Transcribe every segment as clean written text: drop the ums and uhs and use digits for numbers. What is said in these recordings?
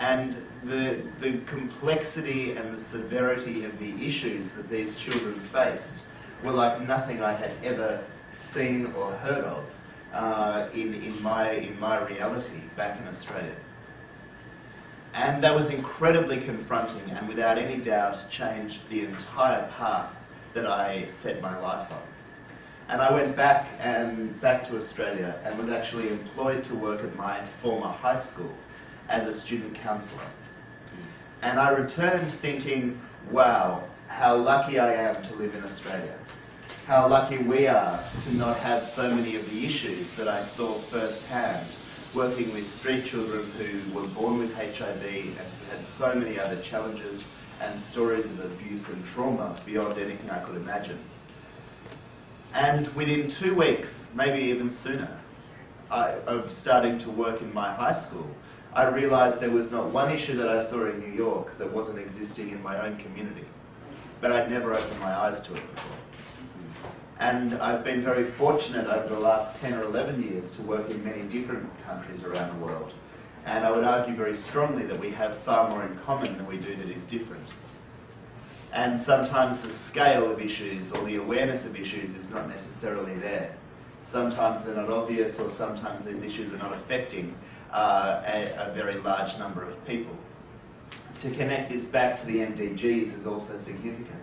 And the complexity and the severity of the issues that these children faced were like nothing I had ever seen or heard of in my reality back in Australia. And that was incredibly confronting and without any doubt changed the entire path that I set my life on. And I went back to Australia and was actually employed to work at my former high school as a student counsellor. And I returned thinking, wow, how lucky I am to live in Australia. How lucky we are to not have so many of the issues that I saw firsthand working with street children who were born with HIV and who had so many other challenges and stories of abuse and trauma beyond anything I could imagine. And within 2 weeks, maybe even sooner, of starting to work in my high school, I realised there was not one issue that I saw in New York that wasn't existing in my own community. But I'd never opened my eyes to it before. And I've been very fortunate over the last 10 or 11 years to work in many different countries around the world. And I would argue very strongly that we have far more in common than we do that is different. And sometimes the scale of issues or the awareness of issues is not necessarily there. Sometimes they're not obvious, or sometimes these issues are not affecting a very large number of people. To connect this back to the MDGs is also significant.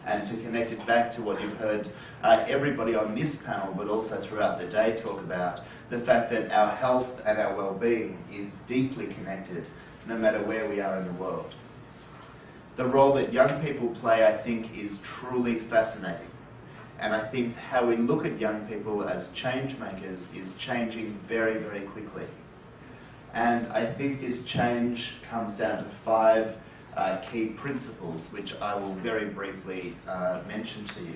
And to connect it back to what you've heard everybody on this panel, but also throughout the day, talk about, the fact that our health and our well-being is deeply connected, no matter where we are in the world. The role that young people play, I think, is truly fascinating. And I think how we look at young people as change makers is changing very, very quickly. And I think this change comes down to 5 key principles, which I will very briefly mention to you.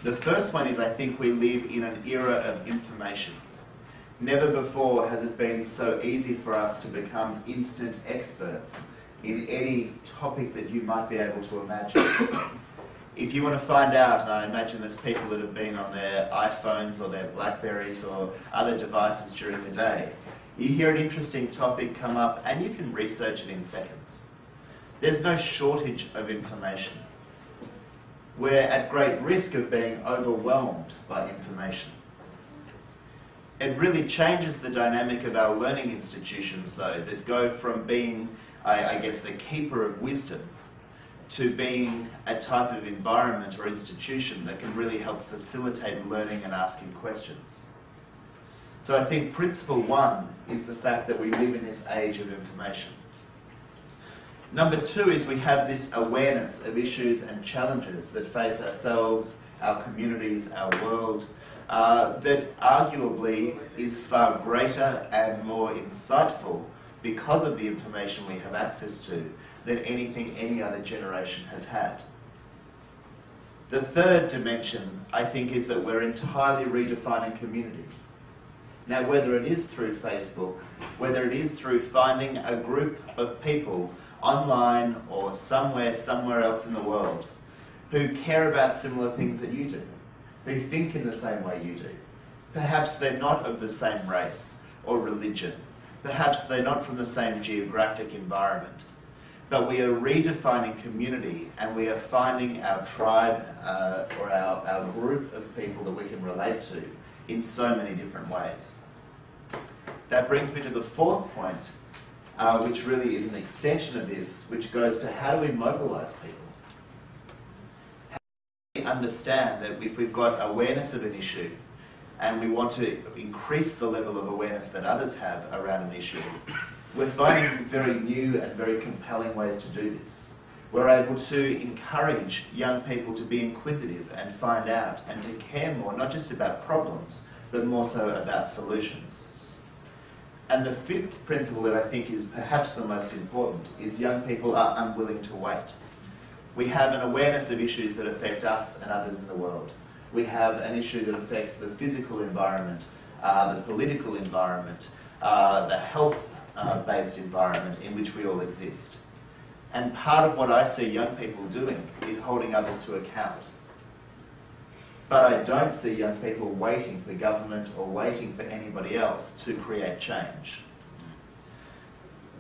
The first one is, I think we live in an era of information. Never before has it been so easy for us to become instant experts in any topic that you might be able to imagine. If you want to find out, and I imagine there's people that have been on their iPhones or their Blackberries or other devices during the day, you hear an interesting topic come up and you can research it in seconds. There's no shortage of information. We're at great risk of being overwhelmed by information. It really changes the dynamic of our learning institutions, though, that go from being, I guess, the keeper of wisdom to being a type of environment or institution that can really help facilitate learning and asking questions. So I think principle 1 is the fact that we live in this age of information. Number 2 is we have this awareness of issues and challenges that face ourselves, our communities, our world, that arguably is far greater and more insightful because of the information we have access to than anything any other generation has had. The third dimension, I think, is that we're entirely redefining community. Now, whether it is through Facebook, whether it is through finding a group of people online or somewhere else in the world who care about similar things that you do, who think in the same way you do. Perhaps they're not of the same race or religion. Perhaps they're not from the same geographic environment. But we are redefining community, and we are finding our tribe or our group of people that we can relate to in so many different ways. That brings me to the 4th point, which really is an extension of this, which goes to how do we mobilise people? How do we understand that if we've got awareness of an issue and we want to increase the level of awareness that others have around an issue, we're finding very new and very compelling ways to do this. We're able to encourage young people to be inquisitive and find out and to care more, not just about problems, but more so about solutions. And the 5th principle that I think is perhaps the most important is young people are unwilling to wait. We have an awareness of issues that affect us and others in the world. We have an issue that affects the physical environment, the political environment, the health-based environment in which we all exist. And part of what I see young people doing is holding others to account. But I don't see young people waiting for government or waiting for anybody else to create change.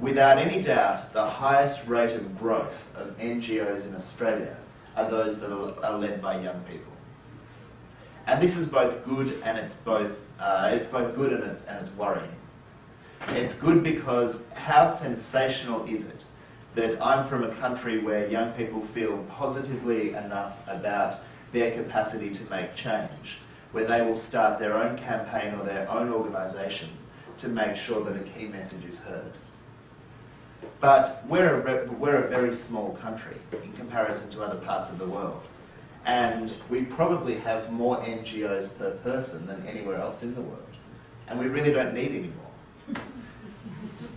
Without any doubt, the highest rate of growth of NGOs in Australia are those that are led by young people. And this is both good and it's both good and it's worrying. It's good because how sensational is it that I'm from a country where young people feel positively enough about their capacity to make change, where they will start their own campaign or their own organisation to make sure that a key message is heard. But we're a very small country in comparison to other parts of the world. And we probably have more NGOs per person than anywhere else in the world. And we really don't need any more.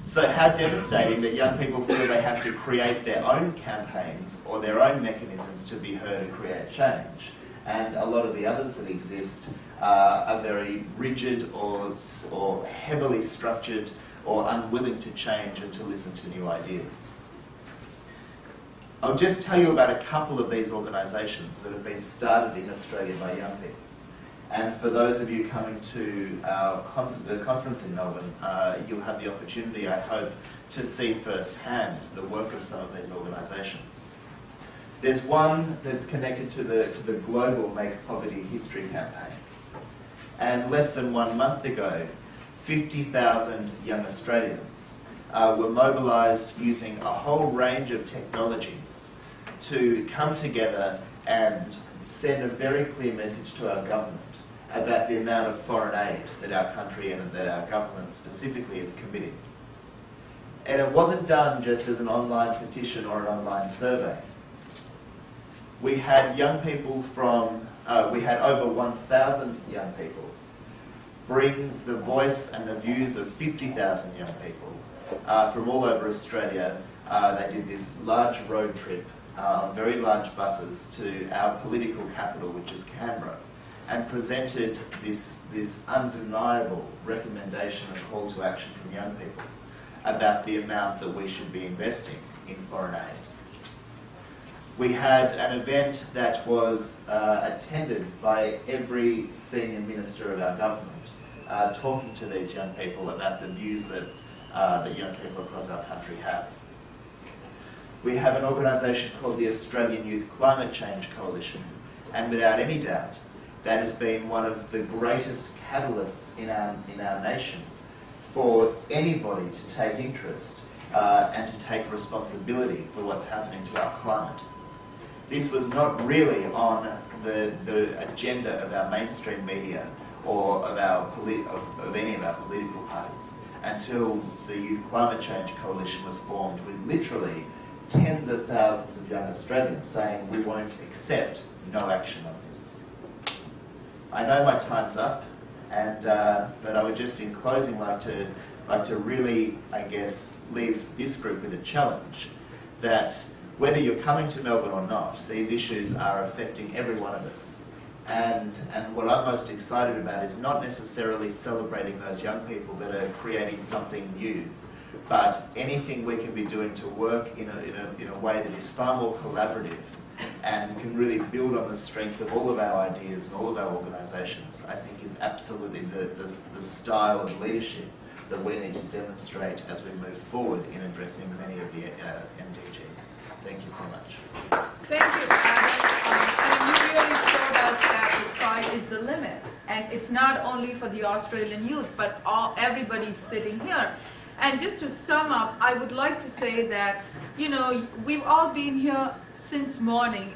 So how devastating that young people feel they have to create their own campaigns or their own mechanisms to be heard and create change. And a lot of the others that exist are very rigid or heavily structured or unwilling to change and to listen to new ideas. I'll just tell you about a couple of these organisations that have been started in Australia by young people. And for those of you coming to the conference in Melbourne, you'll have the opportunity, I hope, to see firsthand the work of some of these organisations. There's one that's connected to the global Make Poverty History campaign. And less than 1 month ago, 50,000 young Australians were mobilised using a whole range of technologies to come together and send a very clear message to our government about the amount of foreign aid that our country and that our government specifically is committing. And it wasn't done just as an online petition or an online survey. We had young people we had over 1,000 young people bring the voice and the views of 50,000 young people from all over Australia. They did this large road trip on very large buses to our political capital, which is Canberra, and presented this undeniable recommendation and call to action from young people about the amount that we should be investing in foreign aid. We had an event that was attended by every senior minister of our government, talking to these young people about the views that young people across our country have. We have an organisation called the Australian Youth Climate Change Coalition, and without any doubt, that has been one of the greatest catalysts in our nation for anybody to take interest and to take responsibility for what's happening to our climate. This was not really on the agenda of our mainstream media or of any of our political parties until the Youth Climate Change Coalition was formed with literally tens of thousands of young Australians saying we won't accept no action on this. I know my time's up, but I would just in closing like to really, I guess, leave this group with a challenge that whether you're coming to Melbourne or not, these issues are affecting every one of us. And what I'm most excited about is not necessarily celebrating those young people that are creating something new, but anything we can be doing to work in a way that is far more collaborative and can really build on the strength of all of our ideas and all of our organisations, I think is absolutely the style of leadership that we need to demonstrate as we move forward in addressing many of the MDGs. Thank you so much. Thank you, Adam. And you really showed us that the sky is the limit. And it's not only for the Australian youth, but everybody sitting here. And just to sum up, I would like to say that, we've all been here since morning,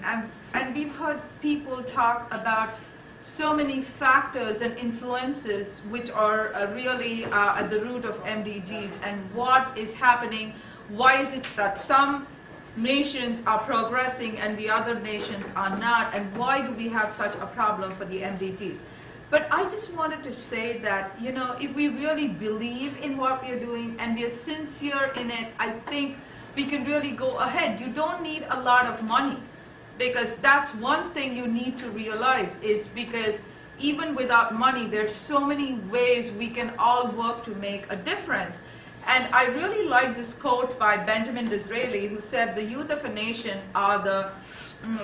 and we've heard people talk about so many factors and influences which are really at the root of MDGs and what is happening. Why is it that some nations are progressing and the other nations are not, and why do we have such a problem for the MDGs? But I just wanted to say that, if we really believe in what we're doing and we're sincere in it, I think we can really go ahead. You don't need a lot of money, because that's one thing you need to realize, is because even without money, there's so many ways we can all work to make a difference. And I really like this quote by Benjamin Disraeli, who said, "The youth of a nation are the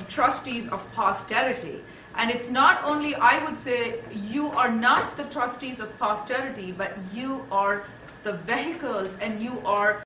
trustees of posterity." And it's not only, I would say, you are not the trustees of posterity, but you are the vehicles, and you are